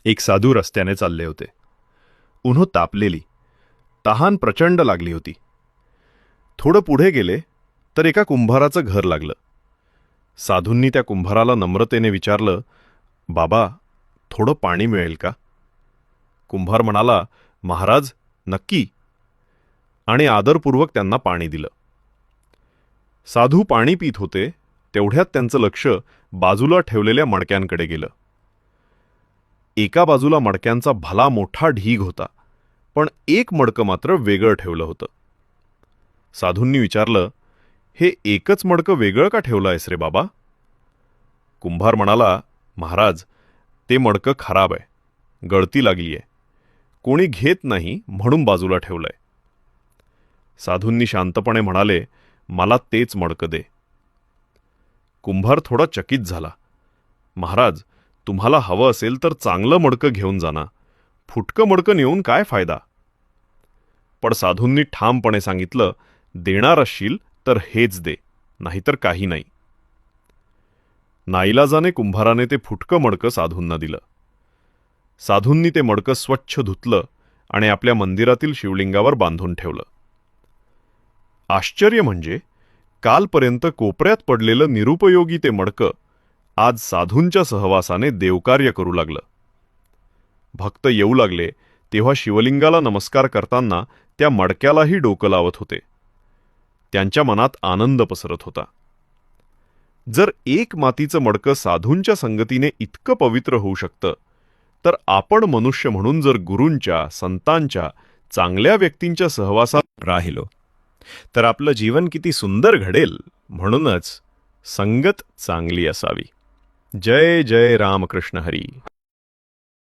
एक साधू रस्त्याने चालले होते. उन्हो तापलेली, तहान प्रचंड लागली होती. थोडं पुढे गेले तर एका कुंभाराचं घर लागलं. साधूंनी त्या कुंभाराला नम्रतेने विचारलं, बाबा, थोडं पाणी मिळेल का? कुंभार म्हणाला, महाराज, नक्की, आणि आदरपूर्वक त्यांना पाणी दिलं. साधू पाणी पित होते तेवढ्यात त्यांचं लक्ष बाजूला ठेवलेल्या मडक्यांकडे गेलं. एका बाजूला मडक्यांचा भला मोठा ढीग होता, पण एक मडकं मात्र वेगळं ठेवलं होतं. साधूंनी विचारलं, हे एकच मडकं वेगळं का ठेवलं आहेस रे बाबा? कुंभार म्हणाला, महाराज, ते मडकं खराब आहे, गळती लागली आहे, कोणी घेत नाही म्हणून बाजूला ठेवलंय. साधूंनी शांतपणे म्हणाले, मला तेच मडकं दे. कुंभार थोडा चकित झाला. महाराज, तुम्हाला हवं असेल तर चांगलं मडकं घेऊन जाना, फुटकं मडकं नेऊन काय फायदा? पण साधूंनी ठामपणे सांगितलं, देणार असशील तर हेच दे, नाहीतर काही नाही. नाईलाजाने कुंभाराने ते फुटकं मडकं साधूंना दिलं. साधूंनी ते मडकं स्वच्छ धुतलं आणि आपल्या मंदिरातील शिवलिंगावर बांधून ठेवलं. आश्चर्य म्हणजे कालपर्यंत कोपऱ्यात पडलेलं निरुपयोगी ते मडकं आज साधूंच्या सहवासाने देवकार्य करू लागलं. भक्त येऊ लागले तेव्हा शिवलिंगाला नमस्कार करताना त्या मडक्यालाही डोकं लावत होते. त्यांच्या मनात आनंद पसरत होता. जर एक मातीचं मडकं साधूंच्या संगतीने इतकं पवित्र होऊ शकतं, तर आपण मनुष्य म्हणून जर गुरूंच्या, संतांच्या, चांगल्या व्यक्तींच्या सहवासात राहिलो तर आपलं जीवन किती सुंदर घडेल. म्हणूनच संगत चांगली असावी. जय जय रामकृष्ण हरी.